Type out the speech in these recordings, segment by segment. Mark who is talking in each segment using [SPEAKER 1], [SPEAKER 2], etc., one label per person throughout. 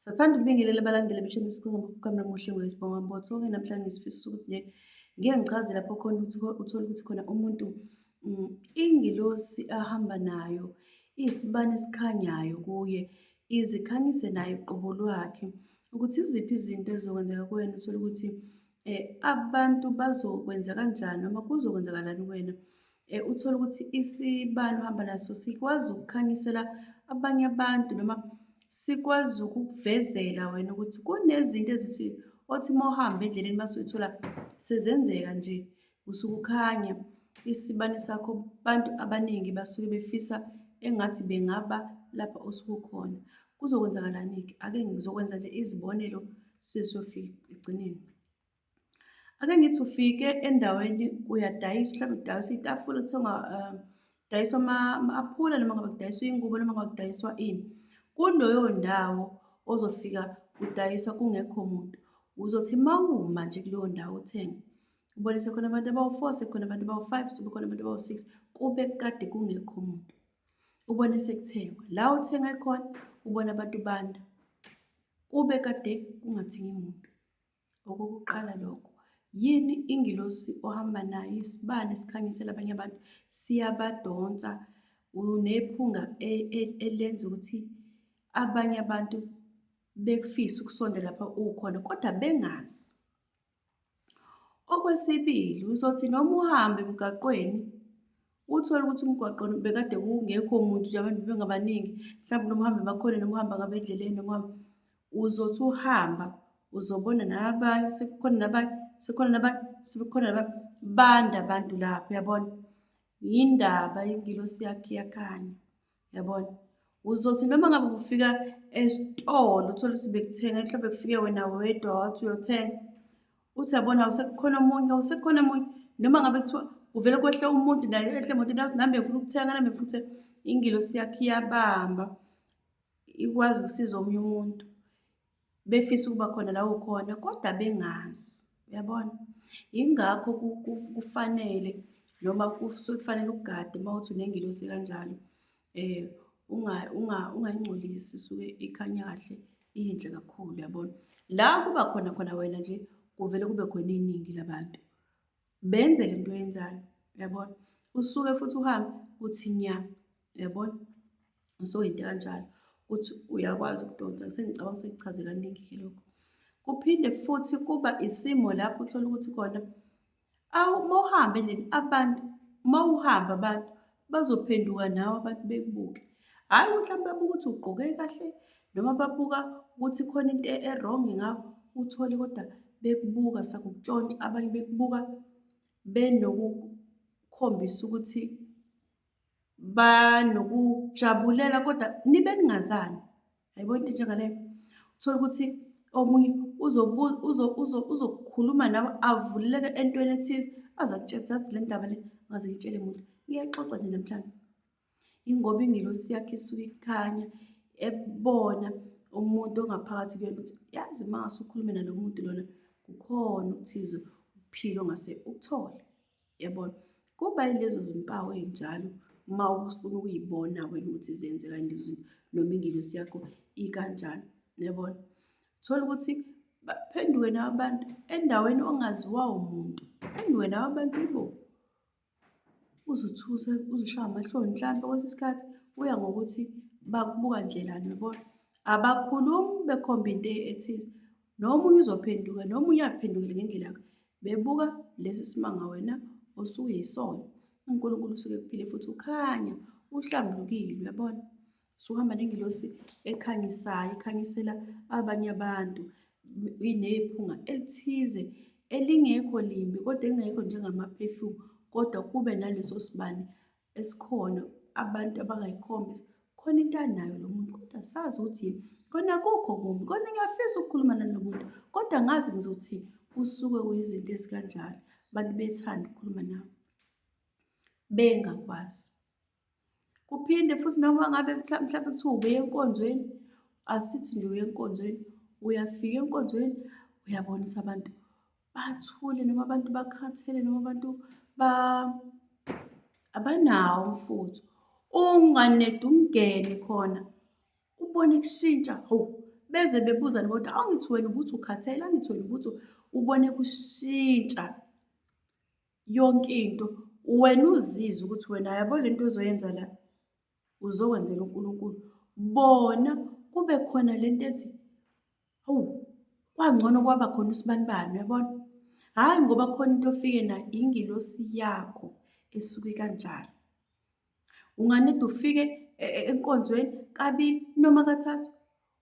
[SPEAKER 1] Sathanda ukubingelela abalandeli bemishini yesikole kamnamo Muhle Wesibonga Mbotho-ke namhlanje ngisifiso sokuthi nje ngike ngichaze lapho khona ukuthi uthole ukuthi khona umuntu ingilosi ahamba nayo iyisibane esikhanyayo kuye, izikhanyise naye uqobo lwakhe ukuthi iziphi izinto ezizokwenzeka kuwena. Uthole ukuthi abantu bazokwenza kanjani noma kuzokwenzakalani kuwena. Uthole ukuthi isibani ohamba naso sikwazi ukukhanyisela abanye abantu noma sikwazi ukukuvezela wena ukuthi kunezinto ezithi othi uma uhamba endleleni mase uyithola sezenzeka nje usuke ukhanya isibani sakho. Abantu abaningi basuke befisa engathi bengaba lapha osuke ukhona. Kuzokwenzakalani-ke? Ake ngizokwenza nje izibonelo sesiyofika ekugcineni. Ake ngithi ufike endaweni uyadayisa, mhlawumbe kudayiswa itafula, kuthengwa kudayiswa ama-aphula noma ngabe kudayiswa iy'ngubo noma ngabe kudayiswa ini. Kuleyo ndawo ozofika udayisa kungekho muntu, uzothi mawuma nje kuleyo ndawo uthenga, ubone sekhona abantu abawu-4, sekhona abantu abawu-5, sebekhona abantu abawu-6, kube kade kungekho muntu. Ubone sekuthengwa, la uthenga khona ubone abantu banda, kube kade kungathengi muntu. Okokuqala lokho, yini ingilosi ohamba nayo, isibane esikhanyisela abanye abantu, siyabadonsa, unephunga elenza ukuthi abanye abantu bekufise ukusondela lapha ukhona kodwa bengazi. Okwesibili, uzothi noma uhamba emgaqweni uthole ukuthi umgwaqweni bekade kungekho muntu nje, abantu bengabaningi, mhlawumbe noma uhamba emakhoneni noma uhamba ngapha endleleni noma uzothi uhamba uzobona nabanye, sebekhona nabanye banda abantu lapho, uyabona? Yindaba ingilosi yakhe iyakhanya, uyabona? Uzothi noma ngabe ufika esitolo uthole ukuthi bekuthenga, mhlawumbe kufike wena wedwa wathi uyothenga, uthi uyabona awusekhona omunye, noma ngabe kuthiwa uvele kwehle umuntu naye ehle emotweni athi nami ngifuna ukuthenga, nami ngifuna ukuthenga. Ingilosi yakhe iyabamba, ikwazi ukusiza omunye umuntu befisa ukuba khona la ukhona kodwa bengazi, uyabona? Yingakho kufanele noma kusuke kufanele ugade uma uthi unengilosi kanjalo, ungayingcolisi, isuke ikhanya kahle, inhle kakhulu, uyabona? La kuba khona wena nje kuvele kube khona iningi labantu benze le nto oyenzayo, uyabona? Usuke futhi uhambe uthi nya, uyabona? So into kanjalo ukuthi uyakwazi ukudonsa, sengicabanga sengikuchaze kaningi-ke lokho. Kuphinde futhi kuba isimo lapho uthola ukuthi khona uma uhamba endleleni abantu, uma uhamba abantu bazophenduka nawe abantu bekubuke, hhayi ukuthi mhlawumbe babuka ukuthi ugqoke kahle noma babuka ukuthi khona into e-wrong ngawe, uthole kodwa bekubuka sakukutshontsha, abanye bekubuka benokukhombisa ukuthi banokujabulela kodwa nibe ningazani. Yayibona into enjengaleyo? Uthole ukuthi omunye uzokhuluma nawe avuleleke entweni ethize aze akutshele ukuthi yazi le ndaba le ngaze ngitshele muntu, ngiyayixoxa nje namhlanje. Yingoba ingilosi yakhe isuke ikhanya ebona umuntu ongaphakathi kuyena ukuthi yazi uma ngase ukhulume nalo muntu lona kukhona okuthize ukuphila ongase ukuthole, yabona? Kuba yilezo zimpawu ey'njalo uma ufuna ukuy'bona wena ukuthi ziyenzekani lezo zinto noma ingilosi yakho ikanjani, uyabona? Thola ukuthi baphenduke nawe abantu endaweni ongaziwa umuntu, phenduke nawe abantu yibo. Uzothusa, uzoshaya amahloni mhlampe kwesinye isikhathi kuya ngokuthi bakubuka ndlelani, uyabona? Abakhulumi bekhomba into ethize, nomunye uzophenduka, nomunye aphendukele ngendlela yakhe, bebuka lesi simanga wena osuke yisona. uNkulunkulu usuke ekuphile futhi ukhanya uhlambulukile, uyabona? Usuhamba nengilosi ekhanyisayo, ekhanyisela abanye abantu, inephunga elithize elingekho limbi kodwa elingekho njengama-perfume, kodwa kube naleso sibani esikhona abantu abangayikhombisa khona into anayo lo muntu kodwa sazi ukuthi yini, khona akukho kumbi, khona ngiyafisa ukukhuluma nalo muntu kodwa ngazi ngizothini. Kusuke kuyizinto ezikanjalo, abantu bethanda ukukhuluma nawe bengakwazi. Kuphinde futhi noma ngabe mhlawumbe kuthiwa ubuye enkonzweni, asithi nje uye enkonzweni, uyafika enkonzweni uyabona ukuthi abantu bathule noma abantu bakhathele noma abantu abanawo umfutho. Unganede ungene khona ubone kushintsha, hawu, beze bebuzane kodwa angithi wena ubuthi ukhathele, angithi wena ubuthi ubone kushintsha yonke into. Wena uzizwe ukuthi wena yabo lento ozoyenza la uzokwenzela uNkulunkulu. Bona kube khona lento ethi, hawu, kwangcono kwaba khona usibanibani, uyabona? Hhayi ngoba khona into ofike nayo ingilosi yakho esuke kanjalo. Unganede ufike enkonzweni kabili noma kathathu,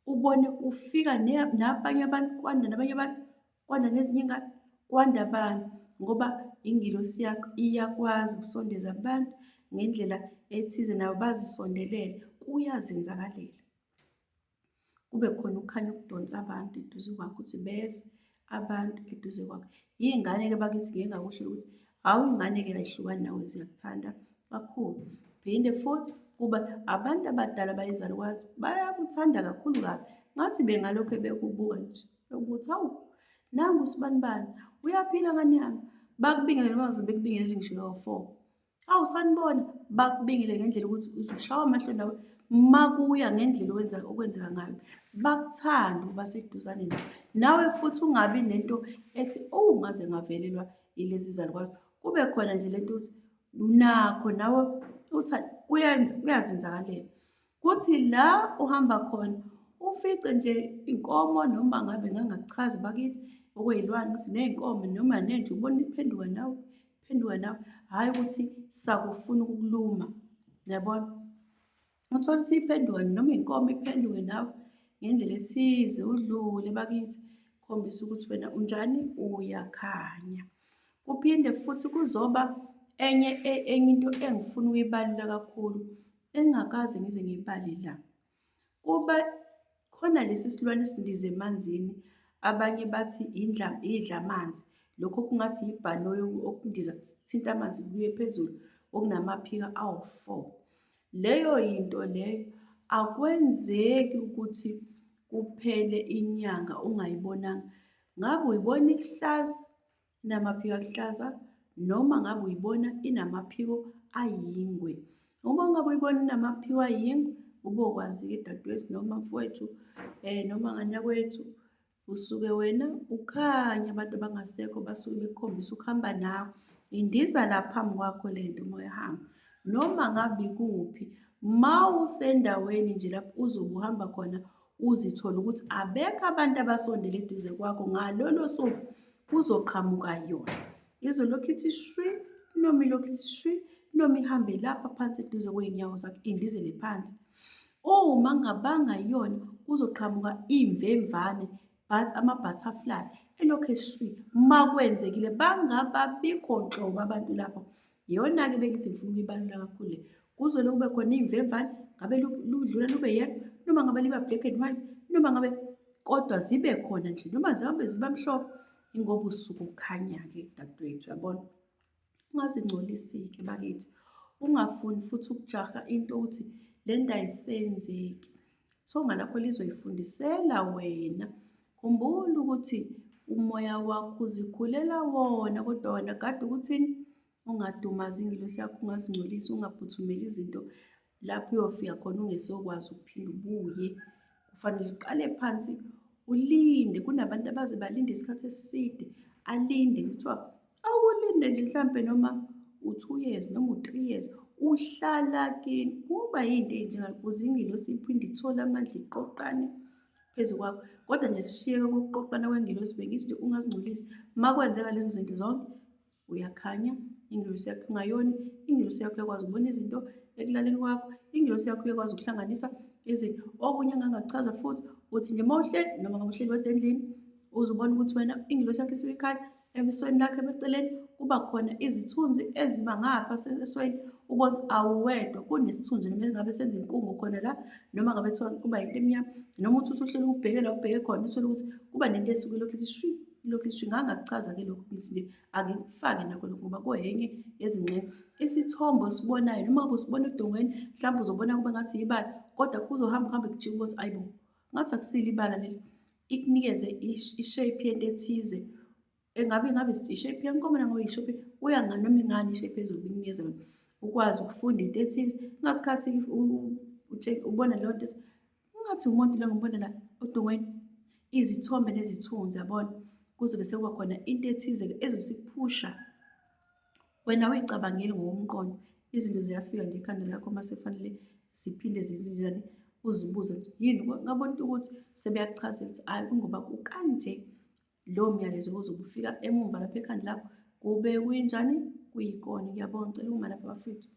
[SPEAKER 1] ubone ufika nabanye abantu, kwanda nabanye abantu, kwanda nezinye iy'ngane, kwanda abantu, ngoba ingilosi yakho iyakwazi ukusondeza abantu ngendlela ethize nabo bazisondelele, kuyazenzakalela. Kube khona ukukhanya okudonsa abantu eduze kwakho, ukuthi beze abantu eduze kwakho. Iy'ngane-ke bakithi ngike ngakusho ukuthi, hhawu iy'ngane-ke ay'hlukani nawe, ziyakuthanda kakhulu. Phinde futhi kuba abantu abadala bayizalukwazi bayakuthanda kakhulu kabi. Ngathi bengalokhu bekubuka nje, bekubuthi, hawu, nangu usibanibani, uyaphila ngani yami? Bakubingelele noma bekubingelele ngisho kawu-4. Hawu, sanibona, bakubingele ngendlela ukuthi uzushawa amehlo nawe makuya ngendlela okwenzeka ngayo. Bakuthande ukuba seduzane nawe. Nawe futhi ungabi nento ethi, oh, ngaze ngavelelwa yilezi zalukwazi. Kube khona nje lento yokuthi nakho nawe kuyazenzakalela. Kuthi la uhamba khona ufice nje inkomo, noma ngabe ngangakuchaza bakithi okwey'lwane ukuthi ney'nkomo noma nenja ubone iphenduka nawe, iphenduka nawe. Hhayi ukuthi sakufuna ukukuluma, uyabona? Uthole ukuthi iphenduka noma inkomo iphenduke nawe ngendlela ethize, udlule bakithi, khombisa ukuthi wena unjani, uyakhanya. Kuphinde futhi kuzoba enye into engifuna ukuyibalula kakhulu, engingakaze ngize ngiyibale la. Kuba khona lesi silwane esindiza emanzini, abanye bathi idlamanzi. Lokhu okungathi yibhanoyi okundiza kuthinta amanzi kuye phezulu, okunamaphiko awu-4. Leyo yinto leyo akwenzeki ukuthi kuphele inyanga ungayibonanga. Ngabe uyibona iluhlaza, inamaphiko aluhlaza, noma ngabe uyibona inamaphiko ayingwe. Uma ngabe uyibona inamaphiko ayingwe, ubokwazi-ke dadewethu noma mfowethu noma nganyakwethu, usuke wena ukhanya, abantu abangasekho basuke bekukhombisa ukuhamba nawe. Indiza la phambi kwakho lento uma uyahamba, noma ngabe ikuphi, ma usendaweni nje lapho uzobe uhamba khona, uzithole ukuthi abekho abantu abasondele eduze kwakho, ngalolo suku kuzoqhamuka yona. Izolokhu ithi shwi, noma ilokhu ithi shwi, noma ihambe lapha phansi eduze kwey'nyawo zakho, indizele phansi. Uma ngabanga yona, kuzoqhamuka iy'mvemvane, ama-butterfly, elokhu eshwi. Ma kwenzekile bangababikho nhlobo abantu lapho. Iyona-ke bengithi ngifuna ukuyibalula kakhulu le. Kuzolo kube khona iy'mvemvane, ngabe ludlula lube yellow, noma ngabe liba black and white, noma ngabe, kodwa zibe khona nje, noma zihambe ziba mhlophe, ingoba usuke ukhanya-ke dadewethu, uyabona? Ungazingcolisi-ke bakithi, ungafuni futhi ukujaha into ukuthi le nto ayisenzeki. Ithonga lakho lizoyifundisela wena. Khumbula ukuthi umoya wakho uzikhulela wona, kodwa wena kade ukuthini? Ungadumazi ingilosi yakho, ungazingcolisi, ungaphuthumeli izinto lapho uyofika khona ungesokwazi ukuphinde ubuye. Kufanele uqale phansi ulinde. Kunabantu abaze balinde isikhathi eside, alinde kuthiwa awulinde nje mhlampe noma u-2 years noma u-3 years, uhlala kini. Kuba yinto enjengalokuze ingilosi iphinde ithole amandla iqoqane phezu kwakho. Kodwa nje sishiyeke kokuqoqana kwengilosi, bengithi nje ungazingcolisi. Ma kwenzeka lezo zinto zonke, uyakhanya, ingilosi yakho ingayoni, ingilosi yakho iyakwazi ukubona izinto ekulaleni kwakho, ingilosi yakho iyakwazi ukuhlanganisa izinto. Okunye engangakuchaza futhi, uthi nje uma uhleli, noma ngabe uhleli wedwa endlini, uzubona ukuthi wena ingilosi yakho isuke ikhanya, ebusweni lakho eceleni kuba khona izithunzi eziba ngapha esweni, ubone ukuthi awuwedwa, kunesithunzi noma engabe senza inkungu khona la, noma ngabe kuthiwa kuba yinto emnyama, noma uthi uhleli ubheke la ubheke khona, uthole ukuthi kuba nento esuke ilokhu ithi shwi, ilokhu ithi shwi. Ngangakuchaza-ke lokhu ngithi nje angikufake nakho lokhu ngoba kuyenye yezingxenye. Isithombe osibonayo, noma ngabe usibona edongweni, mhlawumbe uzobona kube ngathi ibala, kodwa kuzohamba uhambe kujike ukuthi ayibo, ngathi akusilo ibala leli, ikunikeze i-shape yento ethize. Ngabe i-shape yenkomo nangabe i-shape, kuya nganoma ingane i-shape ezobe ikunikeza yona. Ukwazi ukufunda into ethize, ngasikhathi ubona leyo nto ethi ungathi umuntu lo ngibona la odongweni, izithombe nezithunzi yabona. Kuzobe sekuba khona into ethize-ke ezobe isikuphusha. Wena uy'cabangeli ngokomqondo, izinto ziyafika nje ekhanda lakho mase kufanele ziphinde zizinjani, uzibuze ukuthi yini ngabona ukuthi sebeyakuchazela ukuthi hhayi kungoba kukanje. Lowo myalezo ozobe ufika emumva lapha ekhanda lakho kube kuyinjani, kuyikona. Ngiyabonga, ngicela ukuma lapha bafowethu.